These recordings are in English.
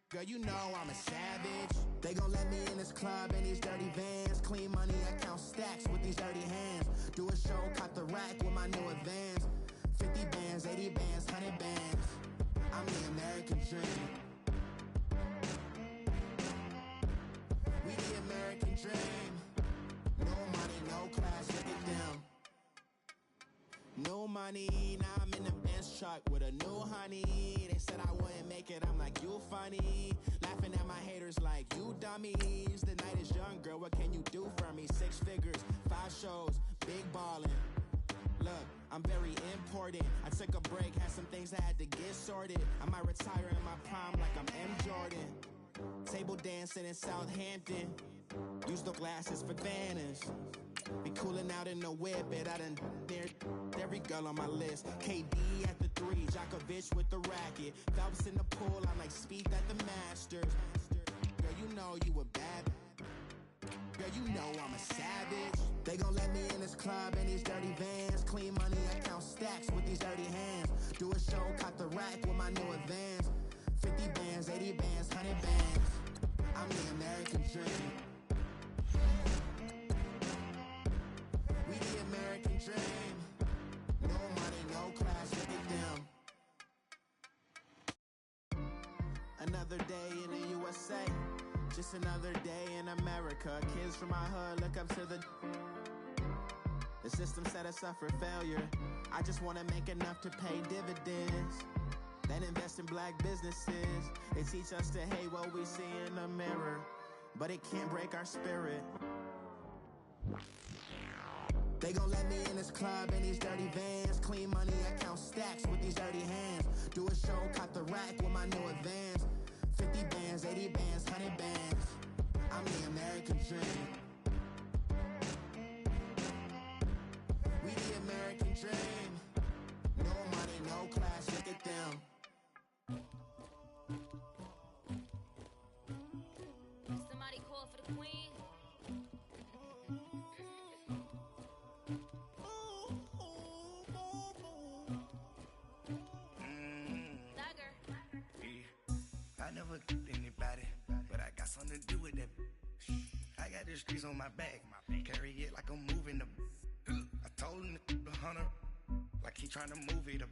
Girl, you know I'm a savage. They gon' let me in this club in these dirty vans. Clean money, I count stacks with these dirty hands. Do a show, caught the rack with my new advance. 50 bands, 80 bands, 100 bands. I'm the American dream. We the American dream. No money, no class, look at them. No money, now I'm in the Benz truck with a new honey. They said I wouldn't make it, I'm like, you funny. Laughing at my haters like, you dummies. The night is young, girl, what can you do for me? 6 figures, 5 shows, big ballin'. Look, I'm very important. I took a break, had some things I had to get sorted. I might retire in my prime like I'm M. Jordan. Table dancing in Southampton. Use the glasses for Vannas. Be cooling out in the whip, but I done dared every girl on my list. KD at the 3, Djokovic with the racket. Phelps in the pool, I'm like Speed at the Masters. Girl, you know you a bad. Girl, you know I'm a savage. They gon' let me in this club in these dirty vans. Clean money, I count stacks with these dirty hands. Do a show, caught the rack with my new advance. 50 bands, 80 bands, 100 bands. I'm the American dream. We the American dream. No money, no class, look at them. Another day in the USA. Just another day in America. Kids from my hood look up to the system set us up for failure. I just want to make enough to pay dividends, then invest in black businesses. They teach us to hate what we see in the mirror, but it can't break our spirit. They gon' let me in this club in these dirty vans. Clean money, I count stacks with these dirty hands. Do a show, caught the rack with my new advance. 50 bands, 80 bands, 100 bands. I'm the American dream. We the American dream. No money, no class, look at them. Somebody call for the queen. I never killed anybody, but I got something to do with that. I got the streets on my back, carry it like I'm moving the. I told him to the hunter, like he trying to move it up.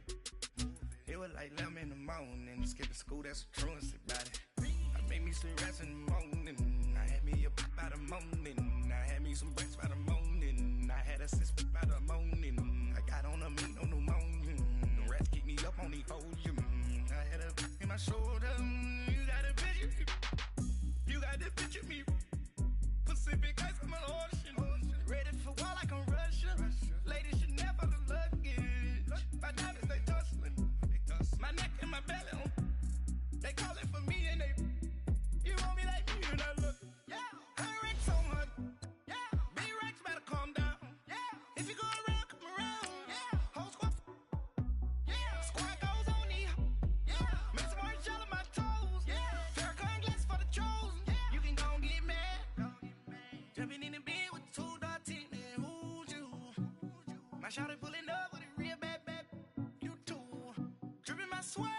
It was like 11 in the morning, skipping school, that's a truancy about it. I made me some rest in the morning, I had me a pop by the morning, I had me some breaks by the morning, I had a six by the morning, I got on a meat on the morning, the rats keep me up on the podium, I had a in my shoulder, you got a picture, you got the picture me, Pacific ice on my ocean, ready for war like I'm Russian, ladies should never the luggage, my diamonds they tussling, my neck and my belly on, they calling for me and they, you want me like me and I look, yeah, her Rex on her, yeah, big Rex better calm down, yeah, if you go around, come around, yeah, whole squad, yeah, squad goes on the, yeah, make some orange gel on my toes, yeah, Farrakhan glass for the chosen, yeah, you can go and get mad, jumping in the bed with 2 dark teeth, man, who's you, my shawty pulling up with a real bad, you too, dripping my swag,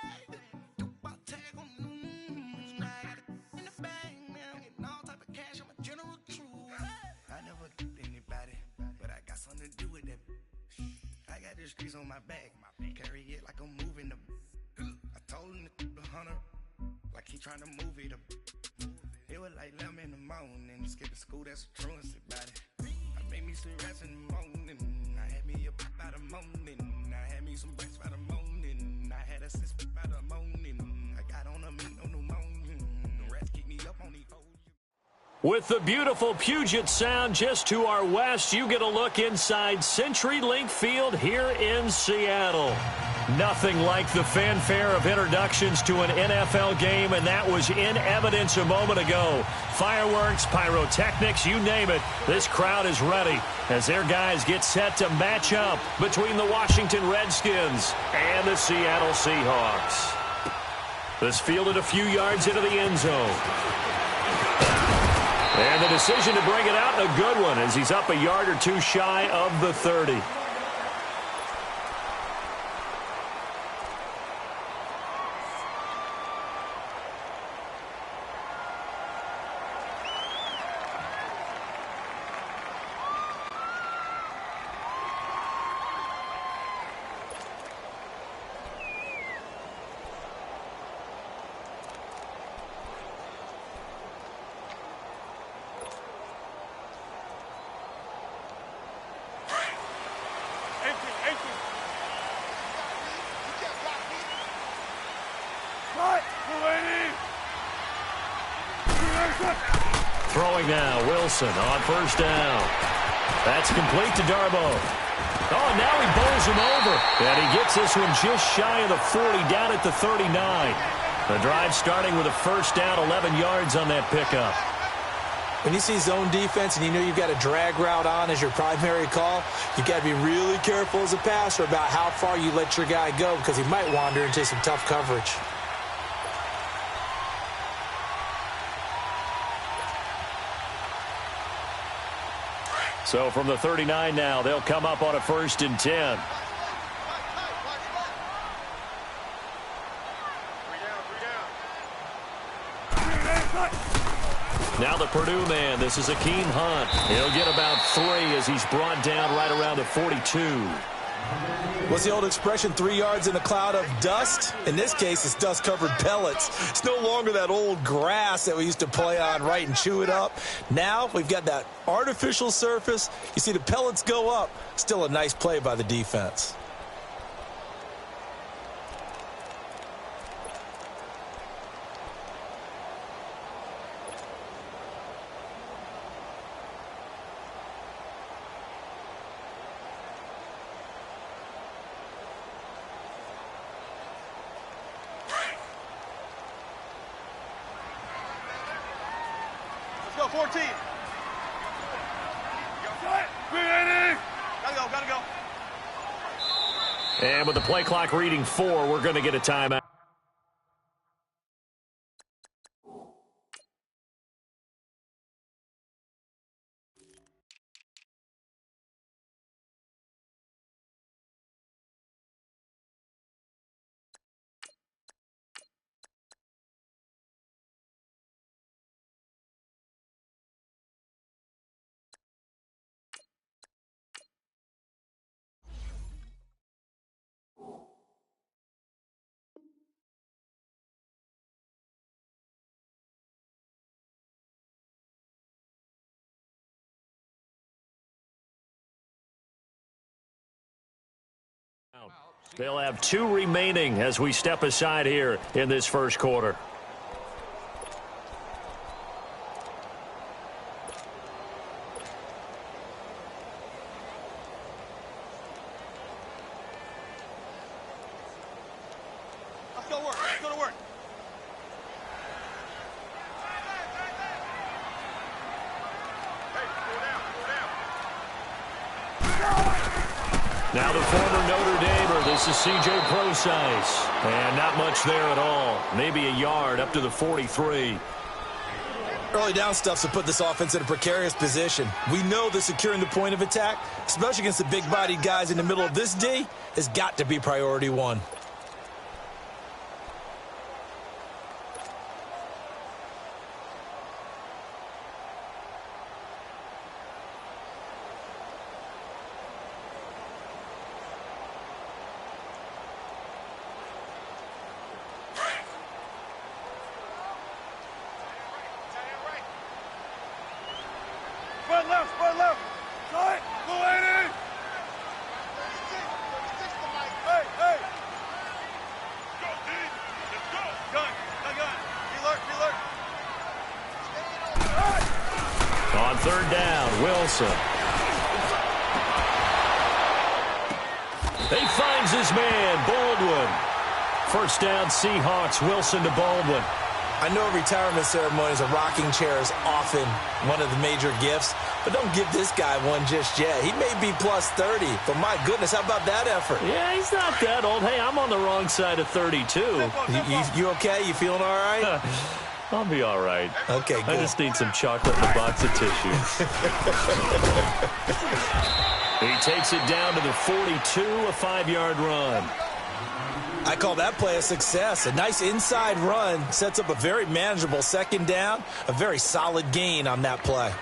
something to do with that. I got the streets on my back, carry it like I'm moving the. I told him to the hunter, like he trying to move it up. It was like 11 in the morning, skipping school, that's a truancy about it. I made me some rest in the morning, I had me a pop by the morning, I had me some breaks by the morning, I had a six by the morning, I got on a meat on the morning, the rats keep me up on the podium. With the beautiful Puget Sound just to our west, you get a look inside CenturyLink Field here in Seattle. Nothing like the fanfare of introductions to an NFL game, and that was in evidence a moment ago. Fireworks, pyrotechnics, you name it. This crowd is ready as their guys get set to match up between the Washington Redskins and the Seattle Seahawks. This fielded a few yards into the end zone. And the decision to bring it out, a good one, as he's up a yard or two shy of the 30. Throwing now, Wilson on first down. That's complete to Darbo. Oh, now he bowls him over. And he gets this one just shy of the 40, down at the 39. The drive starting with a first down, 11 yards on that pickup. When you see zone defense and you know you've got a drag route on as your primary call, you've got to be really careful as a passer about how far you let your guy go because he might wander into some tough coverage. So from the 39 now, they'll come up on a 1st and 10. Now the Purdue man, this is Akeem Hunt. He'll get about 3 as he's brought down right around the 42. What's the old expression, 3 yards in a cloud of dust? In this case, it's dust-covered pellets. It's no longer that old grass that we used to play on, right, and chew it up. Now we've got that artificial surface. You see the pellets go up. Still a nice play by the defense. Go, 14. Gotta go. And with the play clock reading 4, we're going to get a timeout. They'll have 2 remaining as we step aside here in this first quarter. Let's go work. Let's go to work. Now the former Notre Damer, this is C.J. Procise. And not much there at all. Maybe a yard up to the 43. Early down stuff's to put this offense in a precarious position. We know that securing the point of attack, especially against the big-bodied guys in the middle of this D, has got to be priority 1. Spread left. Tight. Go 80. 36 to Mike. Hey. Go, D. Let's go. Gun. Be alert. On 3rd down, Wilson. He finds his man, Baldwin. 1st down, Seahawks, Wilson to Baldwin. I know retirement ceremonies, a rocking chair is often one of the major gifts, but don't give this guy one just yet. He may be plus 30, but my goodness, how about that effort? Yeah, he's not that old. Hey, I'm on the wrong side of 32. You okay? You feeling all right? I'll be all right. Okay, good. I just need some chocolate and a box of tissue. He takes it down to the 42, a 5-yard run. I call that play a success. A nice inside run sets up a very manageable 2nd down, a very solid gain on that play.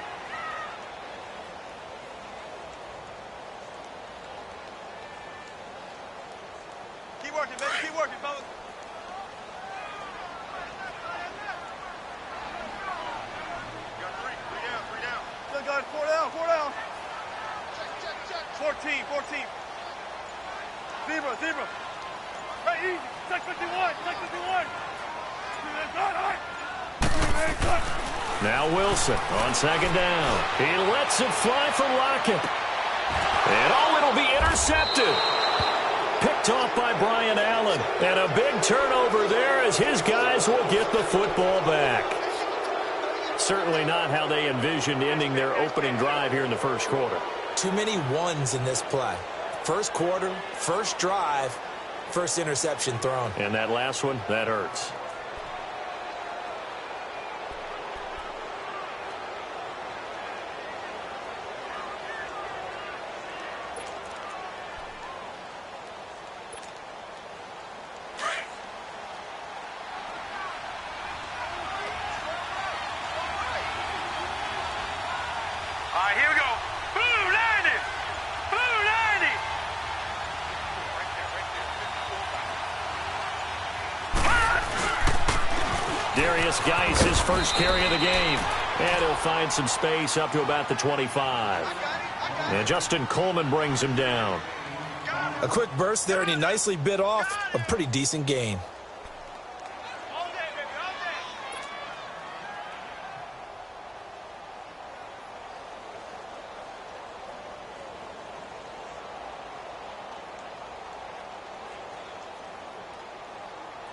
Keep working, baby. Keep working, fellas. You got 3 down. Still got 4 down. Check. 14. Zebra. Hey, easy. Check 51. Now Wilson on second down. He lets it fly for Lockett. And it'll be intercepted. Picked off by Brian Allen. And a big turnover there as his guys will get the football back. Certainly not how they envisioned ending their opening drive here in the first quarter. Too many ones in this play. First quarter, first drive, first interception thrown. And that last one, that hurts. Here we go. Blue 90. Blue 90. Darius Geis, his first carry of the game. And he'll find some space up to about the 25. And Justin Coleman brings him down. A quick burst there, and he nicely bit off a pretty decent gain.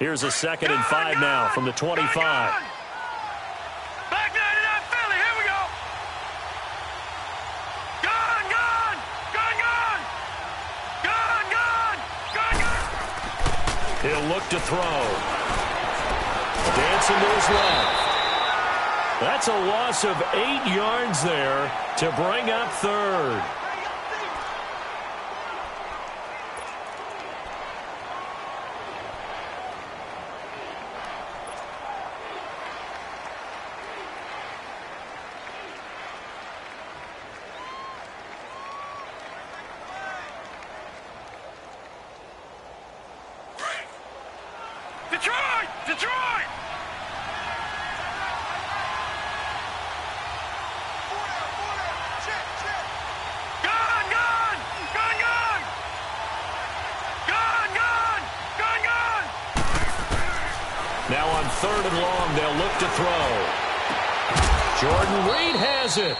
Here's a 2nd and 5 now from the 25. Back 99 Philly. Here we go. Gone, gone, gone, gone. Gone, gone, gone, gone. He'll look to throw. Dancing to his left. That's a loss of 8 yards there to bring up third. Detroit! Detroit! Gone, gone! Gone, gone! Gone, gone! Gone, gone! Now on 3rd and long, they'll look to throw. Jordan Reed has it.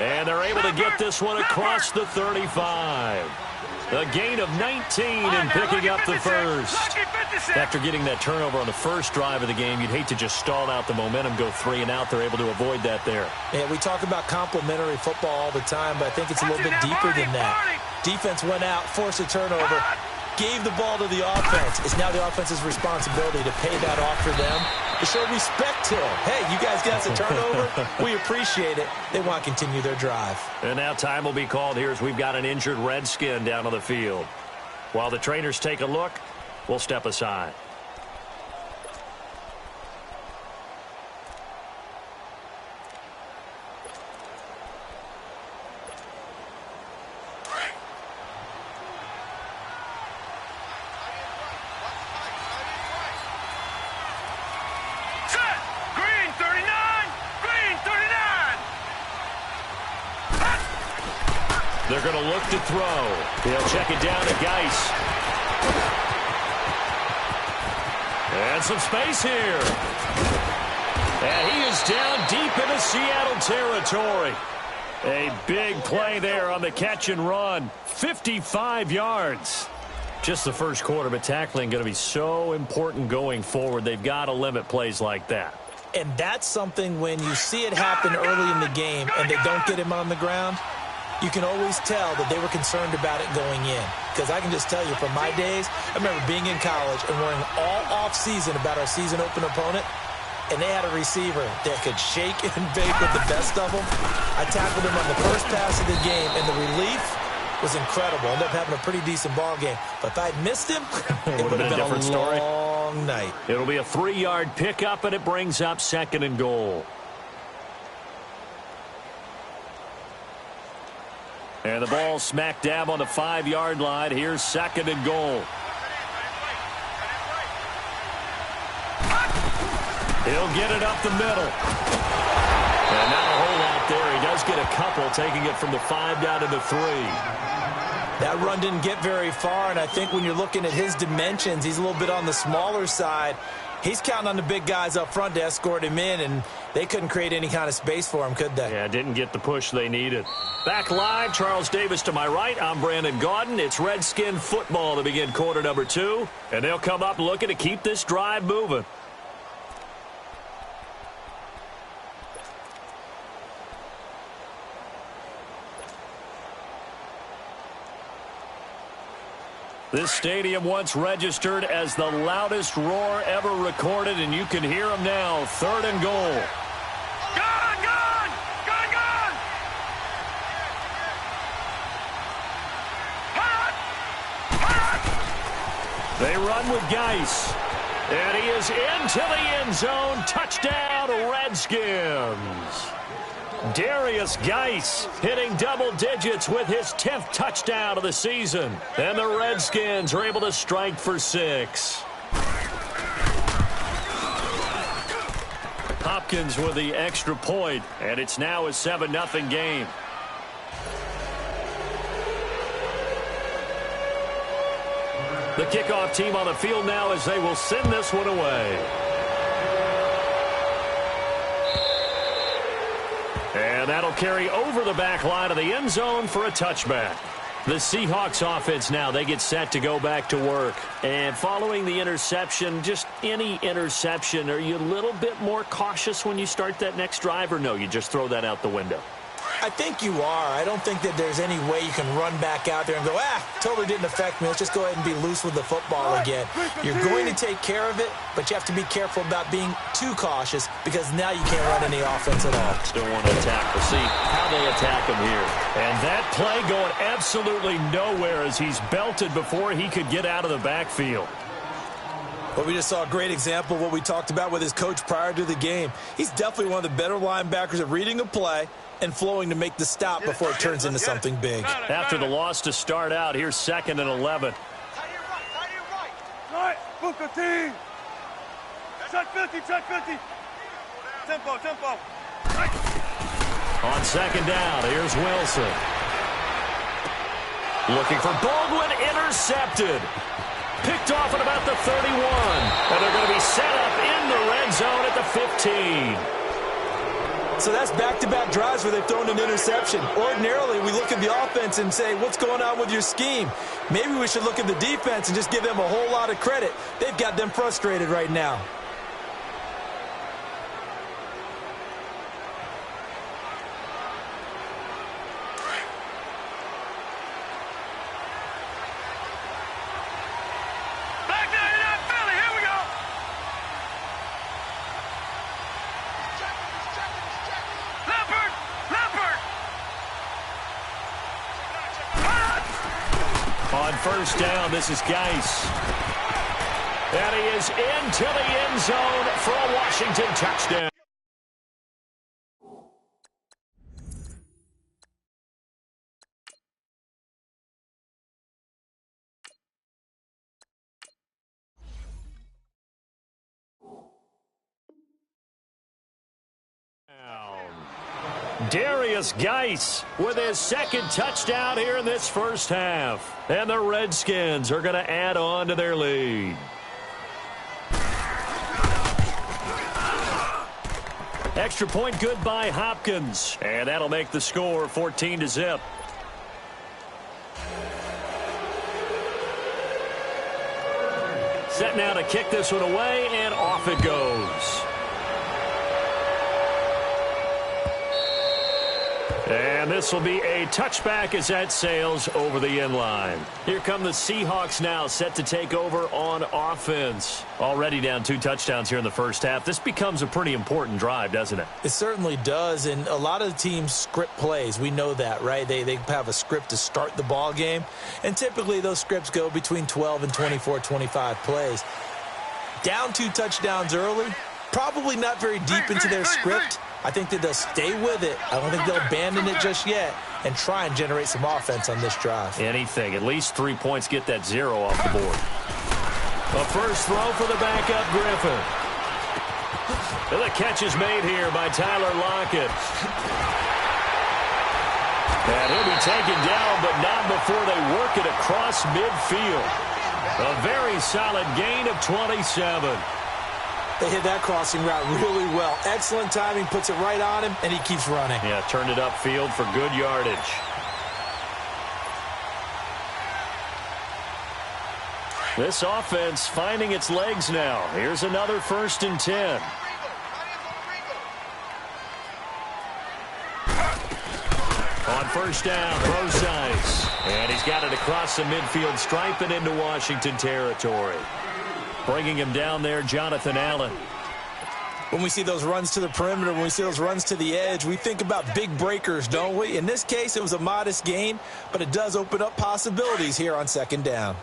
And they're able to get this one across the 35. A gain of 19 and picking up the first. After getting that turnover on the first drive of the game, you'd hate to just stall out the momentum, go 3 and out. They're able to avoid that there. Yeah, we talk about complementary football all the time, but I think it's a little bit deeper than that. Defense went out, forced a turnover, gave the ball to the offense. It's now the offense's responsibility to pay that off for them, to show respect to them. Hey, you guys got the turnover. We appreciate it. They want to continue their drive. And now time will be called here as we've got an injured Redskin down on the field. While the trainers take a look, we'll step aside. Set! Green 39! Green 39! They're going to look to throw. They'll check it down to Geis. And some space here. And he is down deep into Seattle territory. A big play there on the catch and run. 55 yards. Just the first quarter, but tackling going to be so important going forward. They've got to limit plays like that. And that's something when you see it happen early in the game and they don't get him on the ground, you can always tell that they were concerned about it going in. Because I can just tell you from my days, I remember being in college and worrying all off-season about our season open opponent, and they had a receiver that could shake and bake with the best of them. I tackled him on the first pass of the game, and the relief was incredible. Ended up having a pretty decent ball game. But if I'd missed him, it would have been a different story. Long night. It'll be a 3-yard pickup, and it brings up 2nd and goal. And the ball smack dab on the 5-yard line. Here's 2nd and goal. He'll get it up the middle. And not a whole lot there. He does get a couple, taking it from the 5 down to the 3. That run didn't get very far, and I think when you're looking at his dimensions, he's a little bit on the smaller side. He's counting on the big guys up front to escort him in, and they couldn't create any kind of space for him, could they? Yeah, didn't get the push they needed. Back live, Charles Davis to my right. I'm Brandon Gaudin. It's Redskin football to begin quarter number 2, and they'll come up looking to keep this drive moving. This stadium once registered as the loudest roar ever recorded, and you can hear them now. 3rd and goal. Gun! Gun! Gun! Gun! Hot! Hot! They run with Geis, and he is into the end zone. Touchdown, Redskins. Darius Geis hitting double digits with his 10th touchdown of the season. And the Redskins are able to strike for 6. Hopkins with the extra point, and it's now a 7-0 game. The kickoff team on the field now as they will send this one away. And that'll carry over the back line of the end zone for a touchback. The Seahawks offense now, they get set to go back to work. And following the interception, just any interception, are you a little bit more cautious when you start that next drive, or no, you just throw that out the window? I think you are. I don't think that there's any way you can run back out there and go, totally didn't affect me. Let's just go ahead and be loose with the football again. You're going to take care of it, but you have to be careful about being too cautious because now you can't run any offense at all. Don't want to attack. We'll see how they attack him here. And that play going absolutely nowhere as he's belted before he could get out of the backfield. Well, we just saw a great example of what we talked about with his coach prior to the game. He's definitely one of the better linebackers at reading a play and flowing to make the stop before it turns into something big. After the loss to start out, here's 2nd and 11. Right, Booker T. Check 50, check 50. Tempo, tempo. On 2nd down, here's Wilson. Looking for Baldwin, intercepted. Picked off at about the 31. And they're going to be set up in the red zone at the 15. So that's back-to-back drives where they've thrown an interception. Ordinarily, we look at the offense and say, what's going on with your scheme? Maybe we should look at the defense and just give them a whole lot of credit. They've got them frustrated right now. On 1st down, this is Geis. And he is into the end zone for a Washington touchdown. Darius Geis with his 2nd touchdown here in this first half. And the Redskins are going to add on to their lead. Extra point good by Hopkins. And that'll make the score 14-0. Set now to kick this one away, and off it goes. And this will be a touchback as that sails over the end line. Here come the Seahawks now, set to take over on offense. Already down 2 touchdowns here in the first half. This becomes a pretty important drive, doesn't it? It certainly does, and a lot of the teams script plays. We know that, right? They have a script to start the ball game, and typically those scripts go between 12 and 24, 25 plays. Down 2 touchdowns early, probably not very deep into their script. I think that they'll stay with it. I don't think they'll abandon it just yet and try and generate some offense on this drive. Anything. At least 3 points, get that 0 off the board. A first throw for the backup Griffin. And the catch is made here by Tyler Lockett. And he'll be taken down, but not before they work it across midfield. A very solid gain of 27. They hit that crossing route really well. Excellent timing, puts it right on him, and he keeps running. Yeah, turned it upfield for good yardage. This offense finding its legs now. Here's another 1st and 10. On 1st down, throw size. And he's got it across the midfield stripe and into Washington territory. Bringing him down there, Jonathan Allen. When we see those runs to the perimeter, when we see those runs to the edge, we think about big breakers, don't we? In this case, it was a modest gain, but it does open up possibilities here on 2nd down.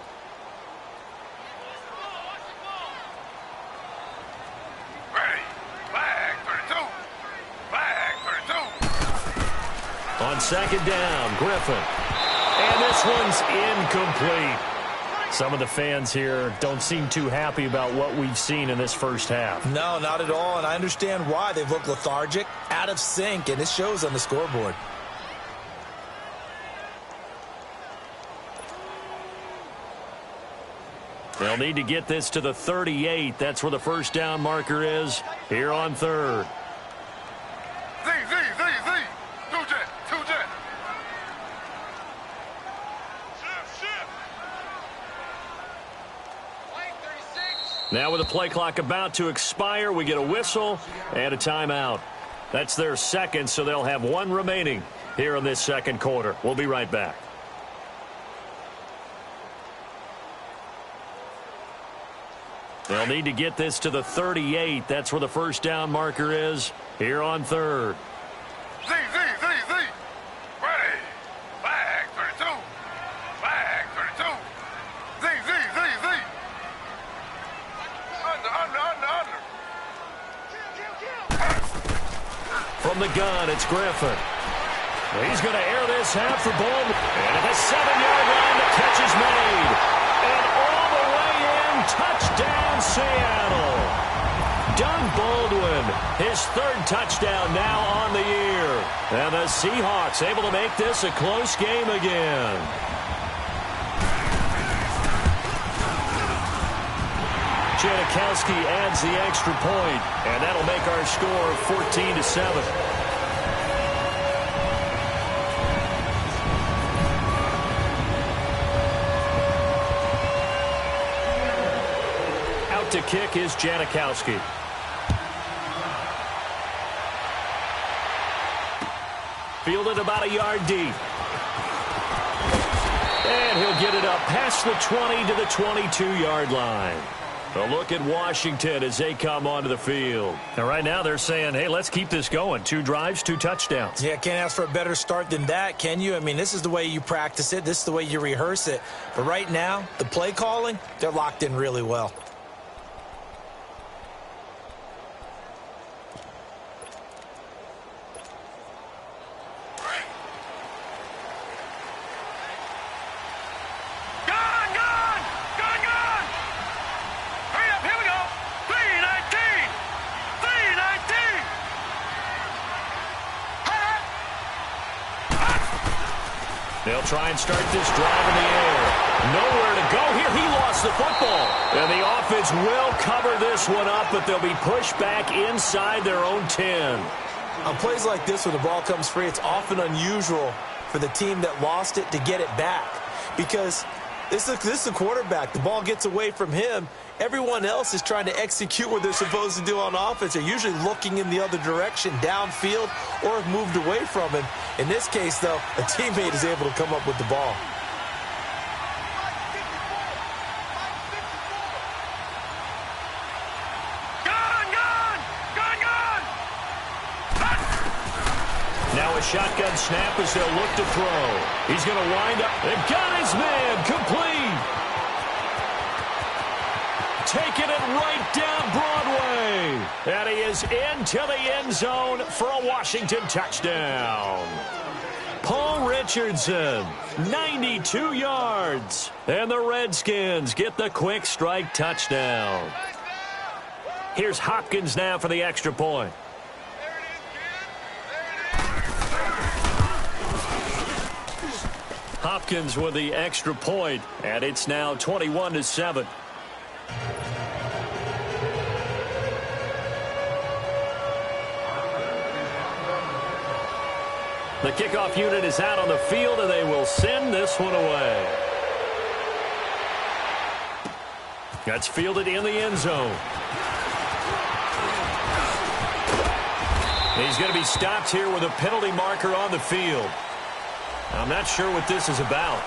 On 2nd down, Griffin. And this one's incomplete. Some of the fans here don't seem too happy about what we've seen in this first half. No, not at all, and I understand why. They've looked lethargic, out of sync, and it shows on the scoreboard. They'll need to get this to the 38. That's where the 1st down marker is here on 3rd. Now with the play clock about to expire, we get a whistle and a timeout. That's their 2nd, so they'll have 1 remaining here in this 2nd quarter. We'll be right back. They'll need to get this to the 38. That's where the 1st down marker is here on 3rd. From the gun, it's Griffin. He's going to air this out for Baldwin. And at the 7-yard line, the catch is made. And all the way in, touchdown, Seattle. Doug Baldwin, his 3rd touchdown now on the year. And the Seahawks able to make this a close game again. Janikowski adds the extra point, and that'll make our score 14-7. Out to kick is Janikowski. Fielded about a yard deep. And he'll get it up past the 20 to the 22-yard line. A look at Washington as they come onto the field. And right now they're saying, hey, let's keep this going. 2 drives, 2 touchdowns. Yeah, can't ask for a better start than that, can you? I mean, this is the way you practice it. This is the way you rehearse it. But right now, the play calling, they're locked in really well. They'll try and start this drive in the air. Nowhere to go here. He lost the football. And the offense will cover this one up, but they'll be pushed back inside their own 10. On plays like this, when the ball comes free, it's often unusual for the team that lost it to get it back. Because this is the quarterback. The ball gets away from him. Everyone else is trying to execute what they're supposed to do on offense. They're usually looking in the other direction, downfield, or have moved away from him. In this case, though, a teammate is able to come up with the ball. Now a shotgun snap as they'll look to throw. He's going to wind up. They've got his man complete. Taking it right down Broadway. And he is into the end zone for a Washington touchdown. Paul Richardson, 92 yards. And the Redskins get the quick strike touchdown. Here's Hopkins now for the extra point. Hopkins with the extra point, and it's now 21-7. The kickoff unit is out on the field, and they will send this one away. That's fielded in the end zone. He's going to be stopped here with a penalty marker on the field. I'm not sure what this is about.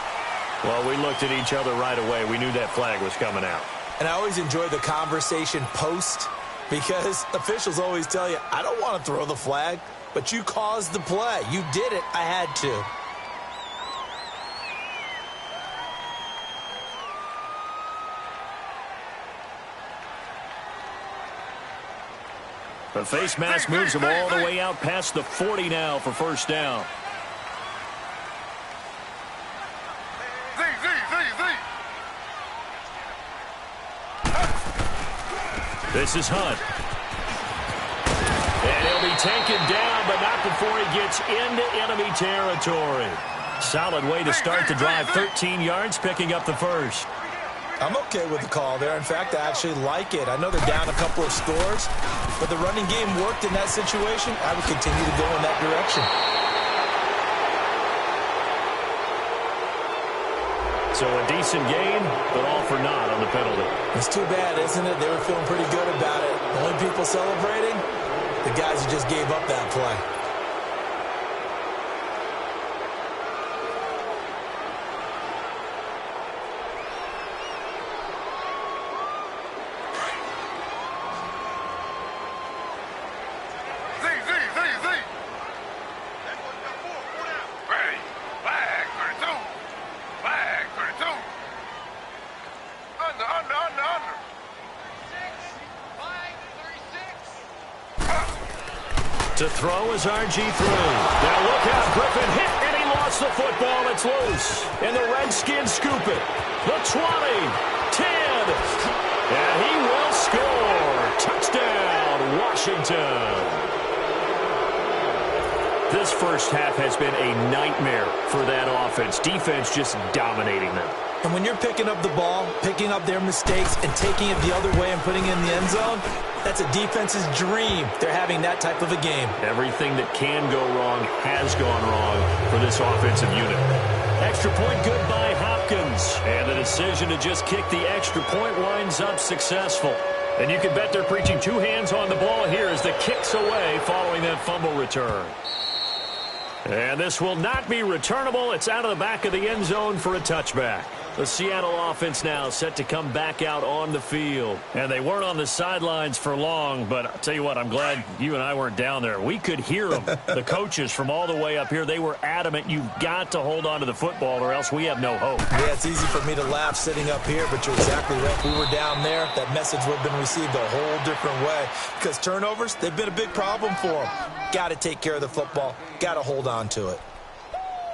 Well, we looked at each other right away. We knew that flag was coming out. And I always enjoy the conversation post because officials always tell you, I don't want to throw the flag, but you caused the play. You did it. I had to. The face mask moves him all the way out past the 40 now for first down. This is Hunt. And he'll be taken down, but not before he gets into enemy territory. Solid way to start the drive. 13 yards, picking up the first. I'm okay with the call there. In fact, I actually like it. I know they're down a couple of scores, but the running game worked in that situation. I would continue to go in that direction. So a decent gain, but all for naught on the penalty. It's too bad, isn't it? They were feeling pretty good about it. The only people celebrating, the guys who just gave up that play. To throw is RG3. Now look out, Griffin hit, and he lost the football. It's loose. And the Redskins scoop it. The 20, 10, and he will score. Touchdown, Washington. This first half has been a nightmare for that offense. Defense just dominating them. And when you're picking up the ball, picking up their mistakes, and taking it the other way and putting it in the end zone, that's a defense's dream. They're having that type of a game. Everything that can go wrong has gone wrong for this offensive unit. Extra point good by Hopkins. And the decision to just kick the extra point winds up successful. And you can bet they're preaching two hands on the ball here as the kick's away following that fumble return. And this will not be returnable. It's out of the back of the end zone for a touchback. The Seattle offense now set to come back out on the field. And they weren't on the sidelines for long, but I'll tell you what, I'm glad you and I weren't down there. We could hear them. The coaches from all the way up here, they were adamant, you've got to hold on to the football or else we have no hope. Yeah, it's easy for me to laugh sitting up here, but you're exactly right. If we were down there, that message would have been received a whole different way. Because turnovers, they've been a big problem for them. Got to take care of the football. Got to hold on to it.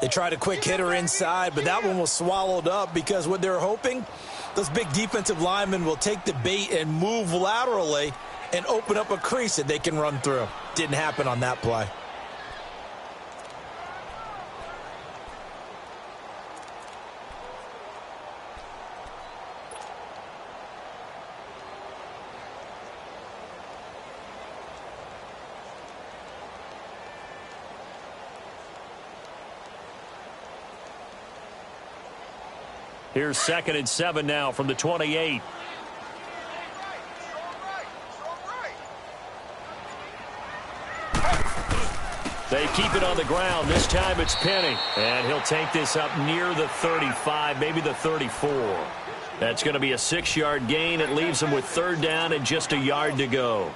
They tried a quick hitter inside, but that one was swallowed up because what they're hoping, those big defensive linemen will take the bait and move laterally and open up a crease that they can run through. Didn't happen on that play. Here's 2nd and 7 now from the 28. They keep it on the ground. This time it's Penny. And he'll take this up near the 35, maybe the 34. That's going to be a 6-yard gain. It leaves them with 3rd down and just a yard to go.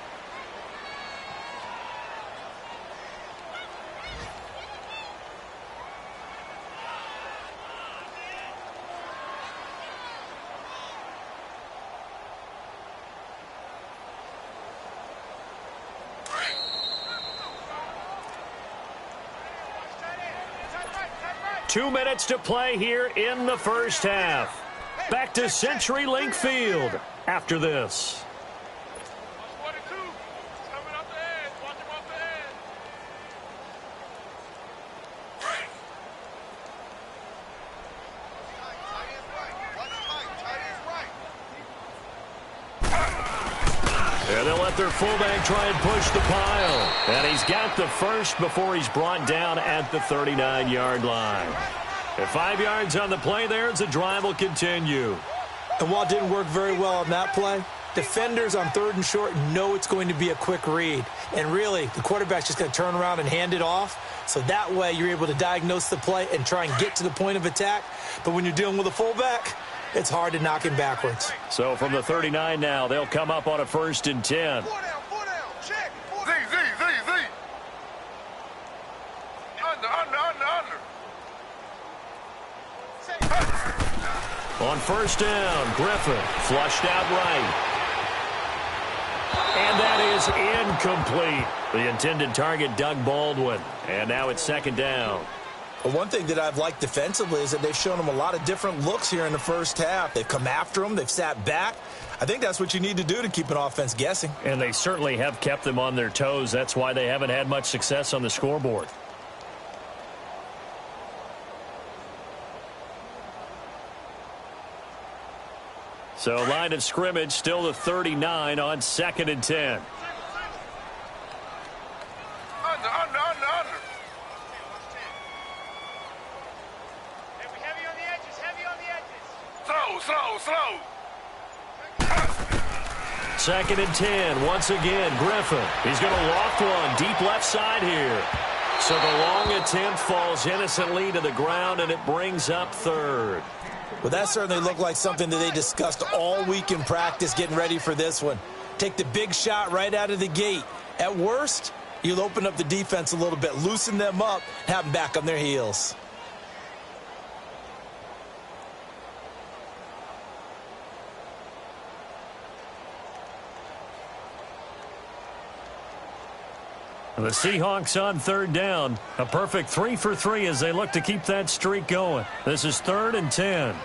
Two minutes to play here in the first half. Back to CenturyLink Field after this. And they'll let their fullback try and push the pile. And he's got the first before he's brought down at the 39-yard line. At 5 yards on the play there, as the drive will continue. And while it didn't work very well on that play, defenders on 3rd and short know it's going to be a quick read. And really, the quarterback's just going to turn around and hand it off. So that way, you're able to diagnose the play and try and get to the point of attack. But when you're dealing with a fullback, it's hard to knock him backwards. So from the 39 now, they'll come up on a 1st and 10. Four down, check. Z. Under. On 1st down, Griffin flushed out right. And that is incomplete. The intended target, Doug Baldwin. And now it's 2nd down. But one thing that I've liked defensively is that they've shown them a lot of different looks here in the first half. They've come after them. They've sat back. I think that's what you need to do to keep an offense guessing. And they certainly have kept them on their toes. That's why they haven't had much success on the scoreboard. So line of scrimmage still the 39 on 2nd and 10. Under. Heavy on the edges. Slow. 2nd and 10. Once again, Griffin. He's going to loft one deep left side here. So the long attempt falls innocently to the ground, and it brings up 3rd. Well, that certainly looked like something that they discussed all week in practice getting ready for this one. Take the big shot right out of the gate. At worst, you'll open up the defense a little bit, loosen them up, have them back on their heels. The Seahawks on 3rd down. A perfect 3 for 3 as they look to keep that streak going. This is 3rd and 10. Under.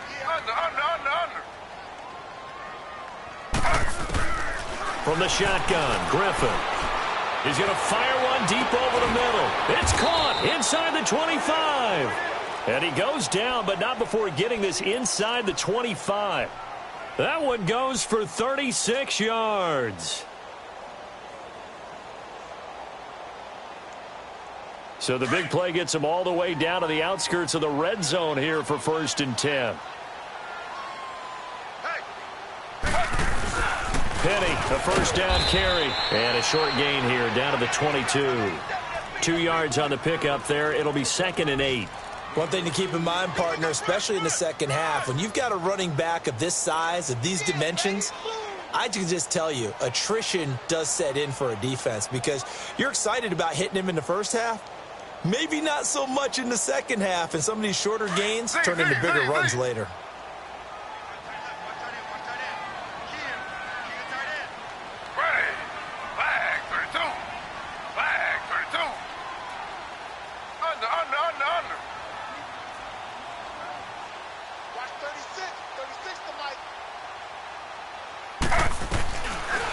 From the shotgun, Griffin. He's going to fire one deep over the middle. It's caught inside the 25. And he goes down, but not before getting this inside the 25. That one goes for 36 yards. So the big play gets him all the way down to the outskirts of the red zone here for 1st and 10. Penny, a 1st down carry. And a short gain here down to the 22. 2 yards on the pickup there. It'll be 2nd and 8. One thing to keep in mind, partner, especially in the second half, when you've got a running back of this size, of these dimensions, I can just tell you, attrition does set in for a defense because you're excited about hitting him in the first half. Maybe not so much in the second half, and some of these shorter gains turn into bigger runs later. Flag 32. Under. Watch 36 to Mike.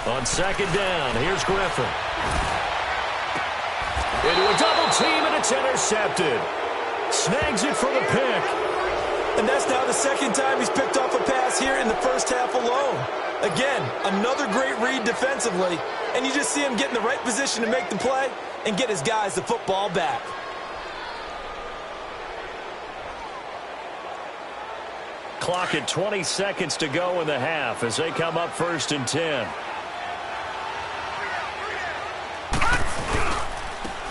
On 2nd down, here's Griffin. Into a double team, and it's intercepted. Snags it for the pick. And that's now the 2nd time he's picked off a pass here in the first half alone. Again, another great read defensively, and you just see him get in the right position to make the play and get his guys the football back. Clock at 20 seconds to go in the half as they come up 1st and 10.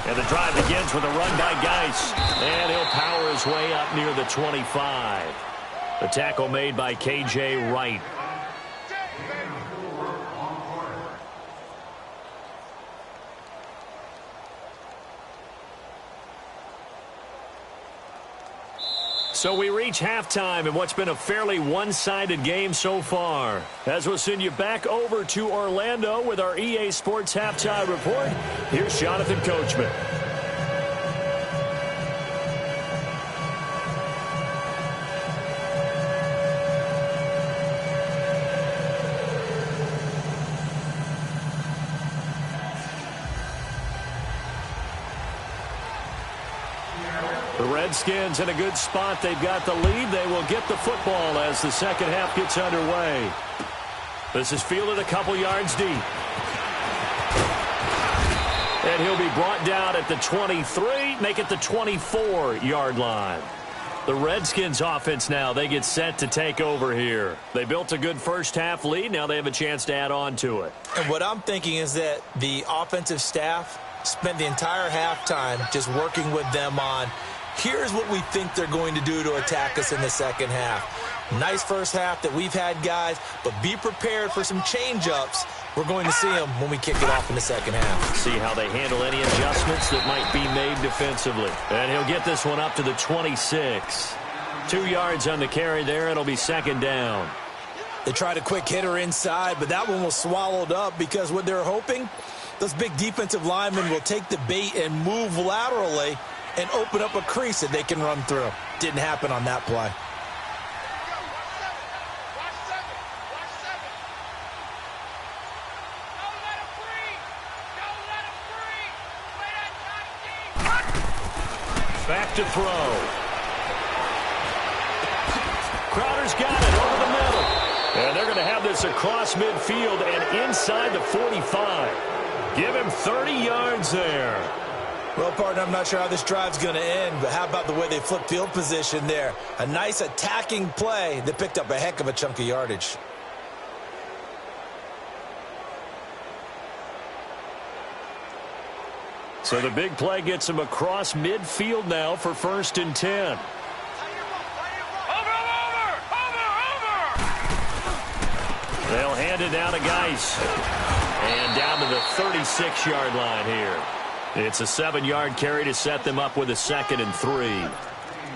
And the drive begins with a run by Geis. And he'll power his way up near the 25. The tackle made by K.J. Wright. So we reach halftime in what's been a fairly one-sided game so far. As we'll send you back over to Orlando with our EA Sports Halftime Report, here's Jonathan Coachman. The Redskins in a good spot. They've got the lead. They will get the football as the second half gets underway. This is fielded a couple yards deep. And he'll be brought down at the 23, make it the 24-yard line. The Redskins offense now, they get set to take over here. They built a good first-half lead. Now they have a chance to add on to it. And what I'm thinking is that the offensive staff spent the entire halftime just working with them on, here's what we think they're going to do to attack us in the second half. Nice first half that we've had, guys, but be prepared for some change-ups. We're going to see them when we kick it off in the second half. See how they handle any adjustments that might be made defensively. And he'll get this one up to the 26. 2 yards on the carry there. It'll be second down. They tried a quick hitter inside, but that one was swallowed up because what they're hoping, those big defensive linemen will take the bait and move laterally and open up a crease that they can run through. Didn't happen on that play. Back to throw. Crowder's got it over the middle. And they're going to have this across midfield and inside the 45. Give him 30 yards there. Well, partner, I'm not sure how this drive's going to end, but how about the way they flip field position there? A nice attacking play that picked up a heck of a chunk of yardage. So the big play gets him across midfield now for 1st and 10. They'll hand it down to Geis. And down to the 36-yard line here. It's a 7-yard carry to set them up with a 2nd and 3.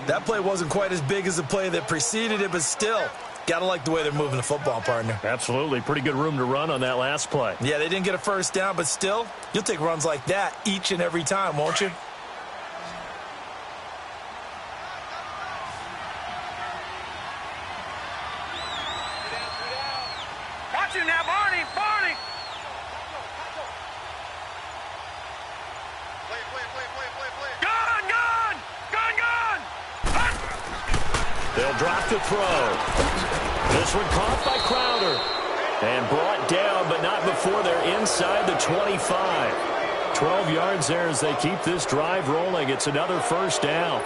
That play wasn't quite as big as the play that preceded it, but still, got to like the way they're moving the football, partner. Absolutely. Pretty good room to run on that last play. Yeah, they didn't get a first down, but still, you'll take runs like that each and every time, won't you? Watch it now, Barney! Barney! They'll drop to throw. This one caught by Crowder. And brought down, but not before they're inside the 25. 12 yards there as they keep this drive rolling. It's another first down.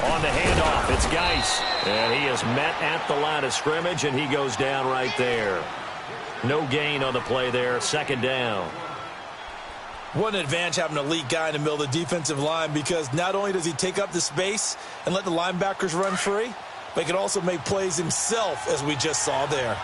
On the handoff, it's Geis. And he is met at the line of scrimmage, and he goes down right there. No gain on the play there, 2nd down. What an advantage having an elite guy in the middle of the defensive line, because not only does he take up the space and let the linebackers run free, but he can also make plays himself, as we just saw there.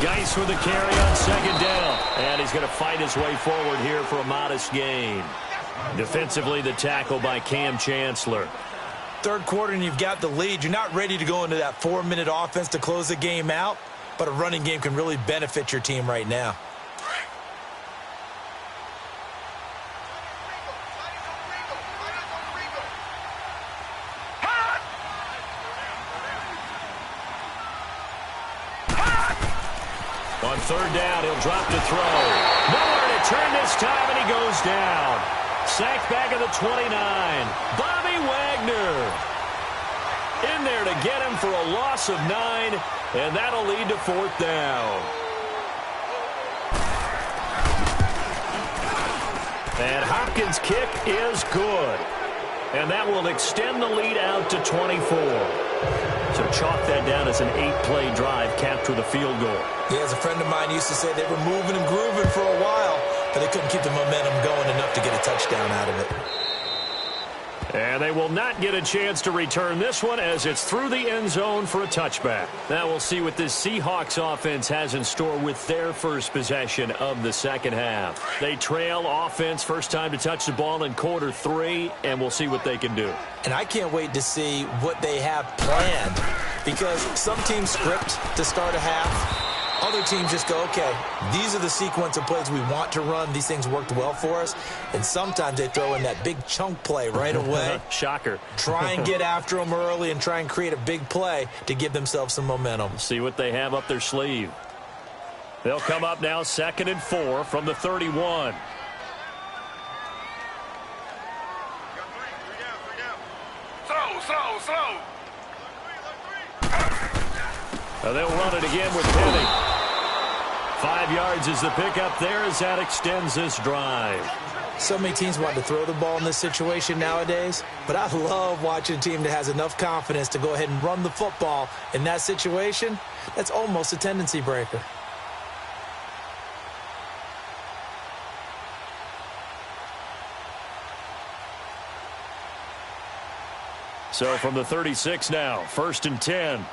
Geis with the carry on 2nd down. And he's going to fight his way forward here for a modest gain. Defensively, the tackle by Cam Chancellor. Third quarter and you've got the lead. You're not ready to go into that 4-minute offense to close the game out, but a running game can really benefit your team right now. On 3rd down, he'll drop to throw. Nowhere to turn this time, and he goes down. Sacked back at the 29. Bobby Wagner in there to get him for a loss of 9, and that'll lead to 4th down. And Hopkins' kick is good. And that will extend the lead out to 24. So chalk that down as an 8-play drive, capture the field goal. Yeah, as a friend of mine used to say, they were moving and grooving for a while, but they couldn't keep the momentum going enough to get a touchdown out of it. And they will not get a chance to return this one as it's through the end zone for a touchback. Now we'll see what this Seahawks offense has in store with their first possession of the second half. They trail offense, first time to touch the ball in quarter 3, and we'll see what they can do. And I can't wait to see what they have planned because some teams script to start a half. Other teams just go, okay, these are the sequence of plays we want to run. These things worked well for us. And sometimes they throw in that big chunk play right away. Shocker. Try and get after them early and try and create a big play to give themselves some momentum. See what they have up their sleeve. They'll come up now 2nd and 4 from the 31. Slow. They'll run it again with Penny. 5 yards is the pickup there as that extends this drive. So many teams want to throw the ball in this situation nowadays, but I love watching a team that has enough confidence to go ahead and run the football in that situation. That's almost a tendency breaker. So from the 36 now, 1st and 10.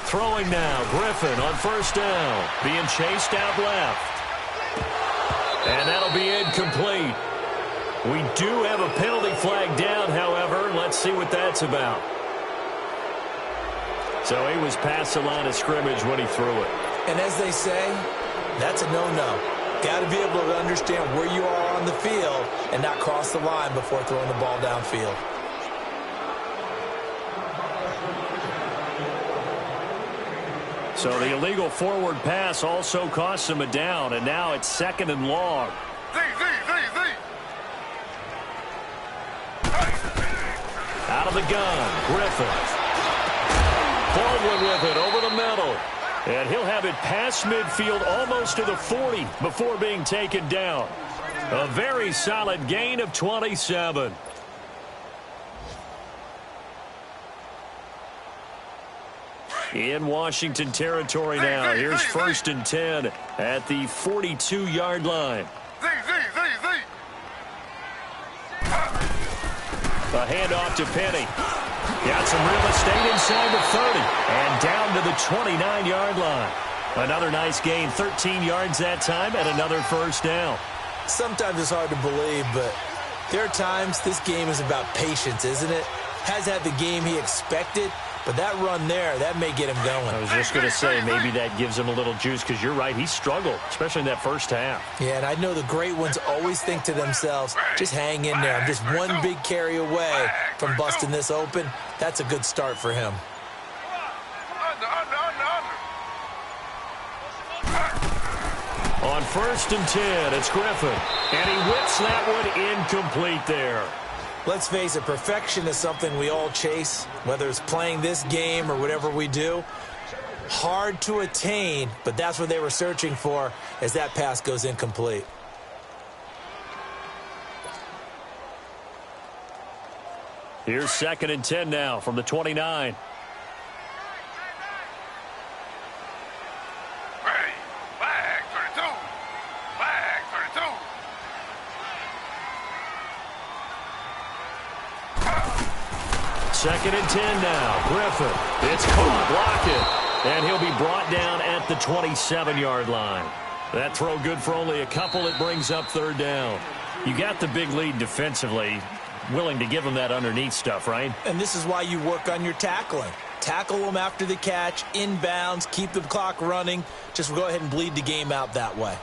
Throwing now, Griffin on 1st down, being chased out left. And that'll be incomplete. We do have a penalty flag down, however. Let's see what that's about. So he was past the line of scrimmage when he threw it. And as they say, that's a no-no. Got to be able to understand where you are on the field and not cross the line before throwing the ball downfield. So the illegal forward pass also costs him a down, and now it's 2nd and long. Out of the gun, Griffin. Baldwin with it over the middle. And he'll have it past midfield almost to the 40 before being taken down. A very solid gain of 27. In Washington territory now. Here's 1st and 10 at the 42-yard line. A handoff to Penny. Got some real estate inside the 30 and down to the 29-yard line. Another nice gain, 13 yards that time, and another 1st down. Sometimes it's hard to believe, but there are times this game is about patience, isn't it? Has had the game he expected, but that run there, that may get him going. I was just going to say, maybe that gives him a little juice, because you're right, he struggled, especially in that 1st half. Yeah, and I know the great ones always think to themselves, just hang in there. I'm just one big carry away from busting this open. That's a good start for him. On 1st and 10, it's Griffin, and he whips that one incomplete there. Let's face it, perfection is something we all chase, whether it's playing this game or whatever we do. Hard to attain, but that's what they were searching for as that pass goes incomplete. Here's 2nd and 10 now from the 29. Second and 10 now. Griffin. It's caught. Block it. And he'll be brought down at the 27-yard line. That throw good for only a couple. It brings up 3rd down. You got the big lead defensively. Willing to give him that underneath stuff, right? And this is why you work on your tackling. Tackle them after the catch, inbounds, keep the clock running. Just go ahead and bleed the game out that way.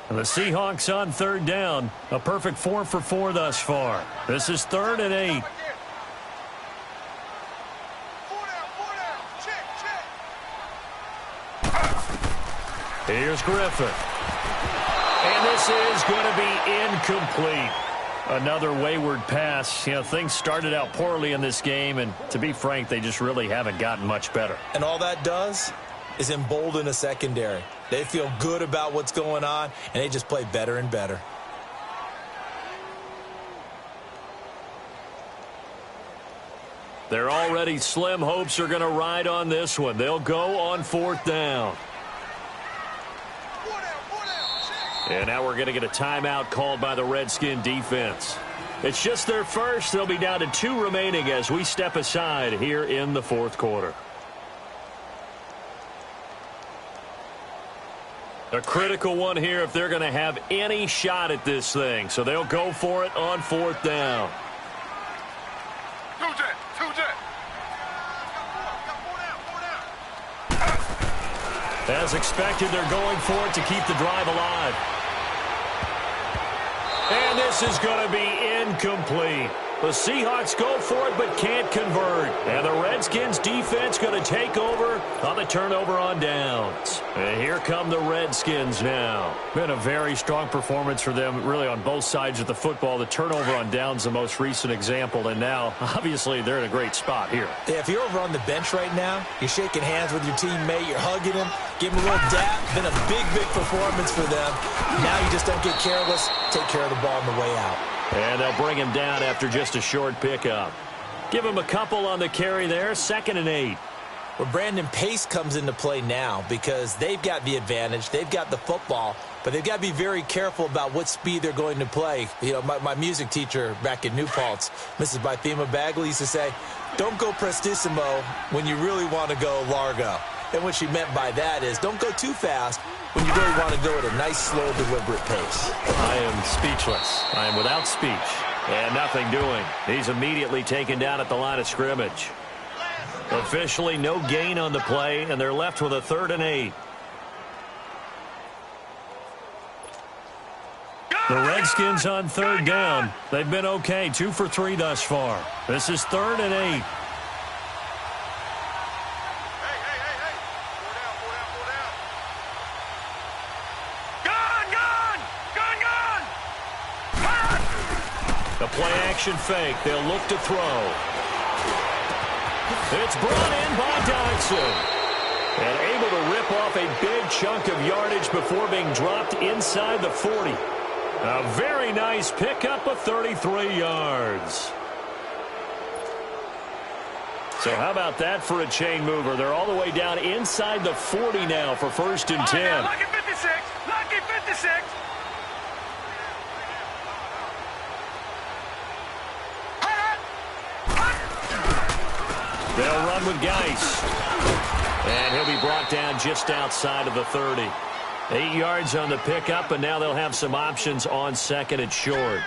And the Seahawks on 3rd down. A perfect 4 for 4 thus far. This is 3rd and 8. Here's Griffin. And this is going to be incomplete. Another wayward pass. You know, things started out poorly in this game, and to be frank, they just really haven't gotten much better. And all that does is embolden a secondary. They feel good about what's going on, and they just play better and better. They're already slim hopes are going to ride on this one. They'll go on 4th down. And now we're going to get a timeout called by the Redskin defense. It's just their first. They'll be down to 2 remaining as we step aside here in the 4th quarter. A critical one here if they're going to have any shot at this thing. So they'll go for it on 4th down. As expected, they're going for it to keep the drive alive. And this is going to be incomplete. The Seahawks go for it but can't convert. And the Redskins defense going to take over on the turnover on downs. And here come the Redskins now. Been a very strong performance for them really on both sides of the football. The turnover on downs the most recent example. And now, obviously, they're in a great spot here. Yeah, if you're over on the bench right now, you're shaking hands with your teammate, you're hugging him, give him a little dap. Been a big, big performance for them. Now you just don't get careless. Take care of the ball on the way out. And they'll bring him down after just a short pickup. Give him a couple on the carry there, 2nd and 8. Well, Brandon, pace comes into play now because they've got the advantage. They've got the football, but they've got to be very careful about what speed they're going to play. You know, my music teacher back in New Paltz, Mrs. Bythema Bagley, used to say, don't go prestissimo when you really want to go largo. And what she meant by that is don't go too fast when you really want to go at a nice, slow, deliberate pace. I am speechless. I am without speech. And nothing doing. He's immediately taken down at the line of scrimmage. Officially no gain on the play, and they're left with a 3rd and 8. The Redskins on 3rd down. They've been okay, 2 for 3 thus far. This is 3rd and 8. The play-action fake. They'll look to throw. It's brought in by Dodson. And able to rip off a big chunk of yardage before being dropped inside the 40. A very nice pickup of 33 yards. So how about that for a chain mover? They're all the way down inside the 40 now for 1st and 10. Lucky 56. Lucky 56. They'll run with Geis. And he'll be brought down just outside of the 30. 8 yards on the pickup, and now they'll have some options on 2nd and short.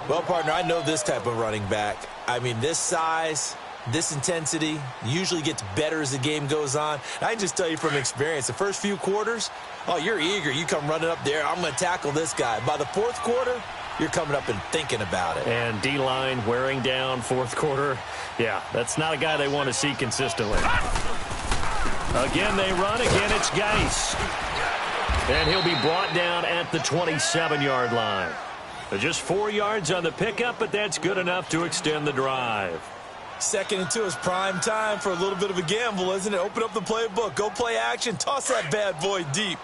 Well, partner, I know this type of running back. I mean, this size, this intensity usually gets better as the game goes on. And I can just tell you from experience, the first few quarters, oh, you're eager. You come running up there, I'm going to tackle this guy. By the 4th quarter, you're coming up and thinking about it. And D-line wearing down 4th quarter. Yeah, that's not a guy they want to see consistently. Again, they run. Again, it's Geis. And he'll be brought down at the 27-yard line. Just 4 yards on the pickup, but that's good enough to extend the drive. 2nd and 2 is prime time for a little bit of a gamble, isn't it? Open up the playbook. Go play action. Toss that bad boy deep.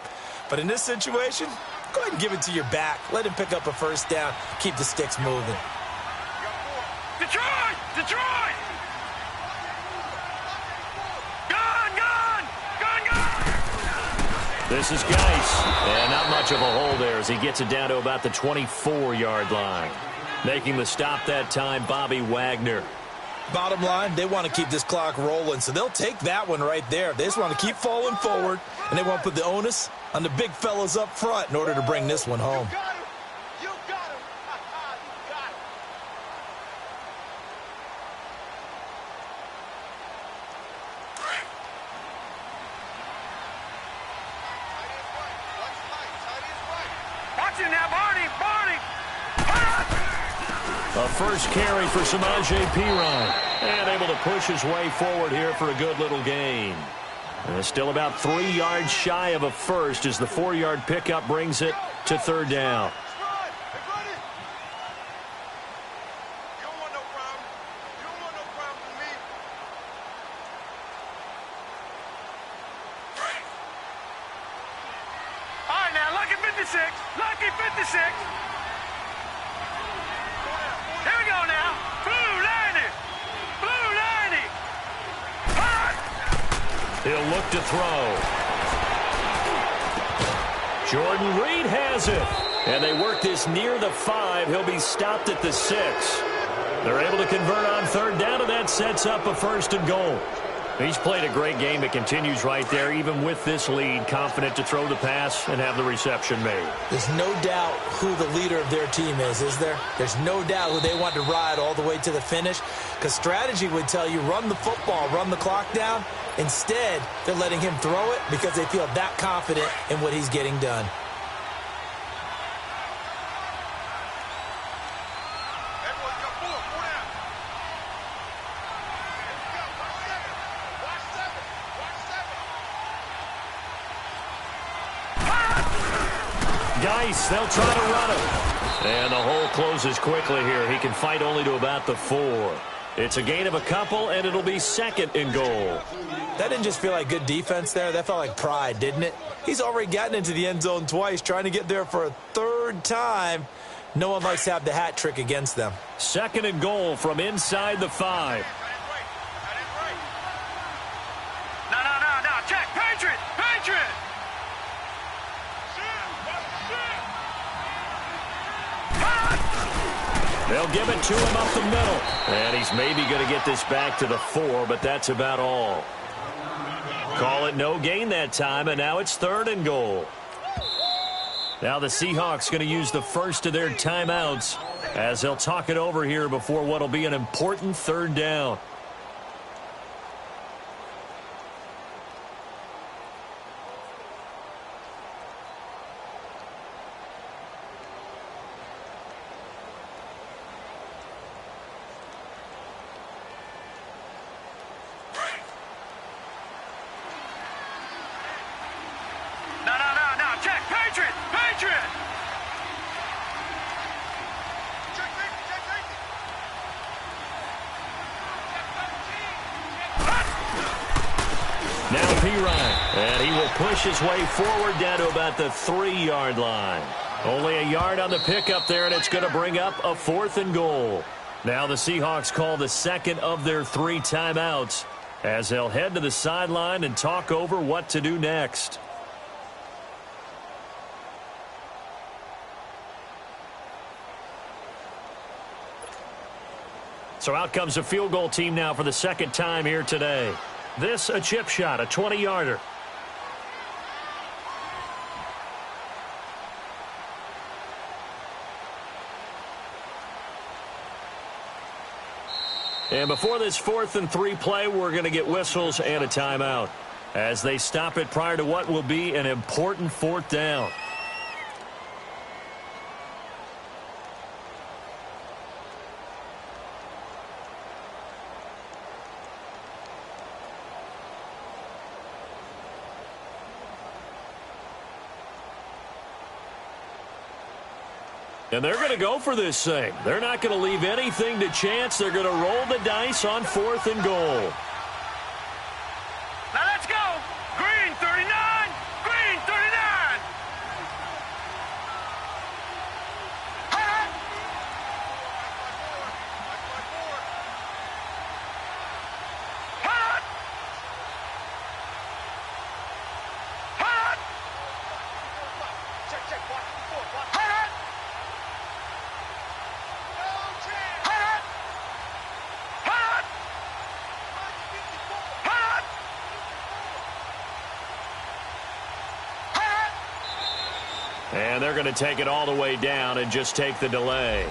But in this situation, go ahead and give it to your back. Let him pick up a 1st down. Keep the sticks moving. Detroit! Detroit! Gun! Gun! Gun! Gun! This is Geis. And not much of a hole there as he gets it down to about the 24-yard line. Making the stop that time, Bobby Wagner. Bottom line, they want to keep this clock rolling, so they'll take that one right there. They just want to keep falling forward, and they want to put the onus on the big fellas up front in order to bring this one home. You got him! You got him! Watch it now, Barney! Barney! A first carry for Samaje Perine. And able to push his way forward here for a good little gain. And still about 3 yards shy of a first as the 4-yard pickup brings it to 3rd down. All right, now, lucky 56. Lucky 56. Here we go now. Blue 90. Blue 90. He'll look to throw. Jordan Reed has it. And they work this near the 5. He'll be stopped at the 6. They're able to convert on 3rd down, and that sets up a 1st and goal. He's played a great game. It continues right there, even with this lead, confident to throw the pass and have the reception made. There's no doubt who the leader of their team is there? There's no doubt who they want to ride all the way to the finish, because strategy would tell you run the football, run the clock down. Instead, they're letting him throw it because they feel that confident in what he's getting done. Geis, they'll try to run him. And the hole closes quickly here. He can fight only to about the 4. It's a gain of a couple, and it'll be 2nd and goal. That didn't just feel like good defense there. That felt like pride, didn't it? He's already gotten into the end zone twice, trying to get there for a 3rd time. No one likes to have the hat trick against them. 2nd and goal from inside the 5. No. Check. Patriot. They'll give it to him up the middle. And he's maybe going to get this back to the 4, but that's about all. Call it no gain that time, and now it's 3rd and goal. Now the Seahawks going to use the first of their timeouts as they'll talk it over here before what will be an important 3rd down. No. Check. Patriot. Now P-Ryan, and he will push his way forward down to about the 3-yard line. Only a yard on the pickup there, and it's going to bring up a 4th and goal. Now the Seahawks call the 2nd of their 3 timeouts as they'll head to the sideline and talk over what to do next. So out comes a field goal team now for the 2nd time here today. This a chip shot, a 20-yarder. And before this 4th and 3 play, we're going to get whistles and a timeout as they stop it prior to what will be an important 4th down. And they're going to go for this thing. They're not going to leave anything to chance. They're going to roll the dice on 4th and goal. Now let's go. Green 39. Green 39. Hot. Hot. Hot. Check. Hot. And they're going to take it all the way down and just take the delay.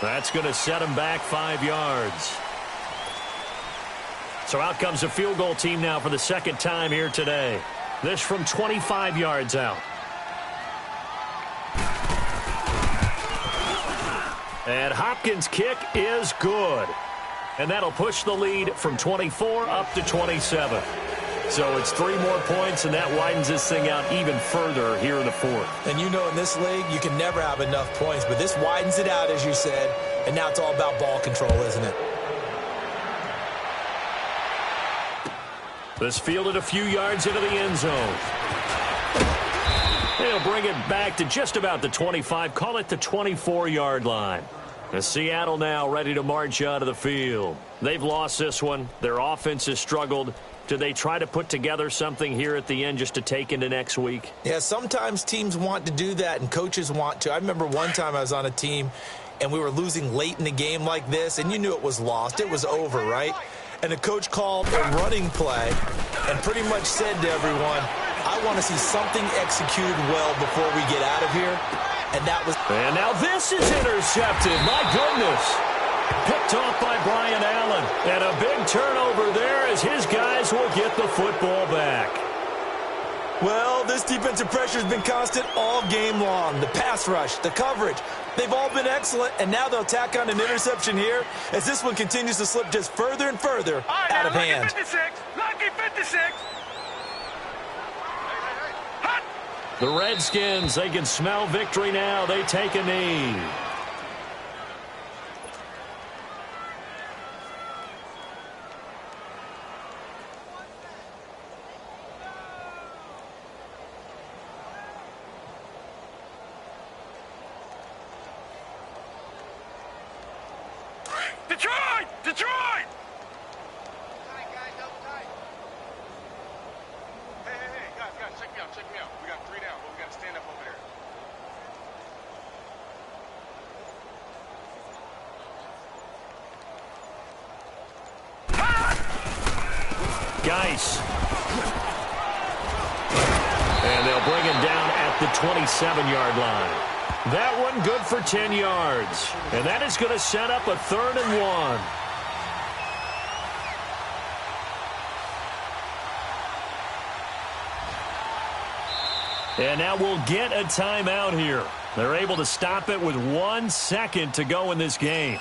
That's going to set them back 5 yards. So out comes a field goal team now for the 2nd time here today. This from 25 yards out. And Hopkins' kick is good. And that'll push the lead from 24 up to 27. So it's 3 more points, and that widens this thing out even further here in the 4th. And you know in this league, you can never have enough points, but this widens it out, as you said, and now it's all about ball control, isn't it? This fielded a few yards into the end zone. They'll bring it back to just about the 25, call it the 24-yard line. The Seattle now ready to march out of the field. They've lost this one. Their offense has struggled. Do they try to put together something here at the end just to take into next week? Yeah, sometimes teams want to do that and coaches want to. I remember one time I was on a team and we were losing late in the game like this, and you knew it was lost. It was over, right? and the coach called a running play and pretty much said to everyone, I want to see something executed well before we get out of here. And that was... And now this is intercepted. My goodness. Picked off by Brian Allen. And a big turnover there as his guys will get the football back. Well, this defensive pressure has been constant all game long. The pass rush, the coverage, they've all been excellent, and now they'll tack on an interception here as this one continues to slip just further and further out of hand. Lucky 56! Lucky 56! Hot! The Redskins, they can smell victory now. They take a knee. Detroit! Detroit! Hey, guys, check me out. We got 3 down, but we got to stand up over there. Geis. And they'll bring him down at the 27-yard line. That one good for 10 yards. And that is going to set up a 3rd and 1. And now we'll get a timeout here. They're able to stop it with 1 second to go in this game.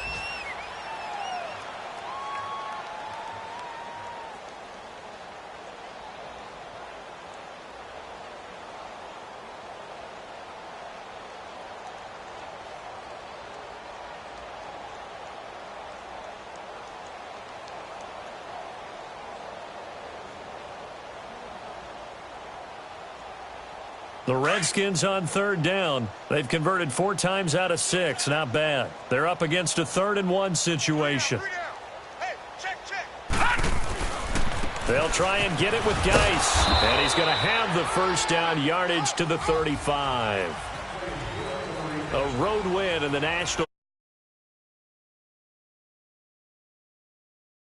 The Redskins on 3rd down. They've converted 4 times out of 6. Not bad. They're up against a 3rd and 1 situation. Hey, check. They'll try and get it with Geis. And he's going to have the 1st down yardage to the 35. A road win in the National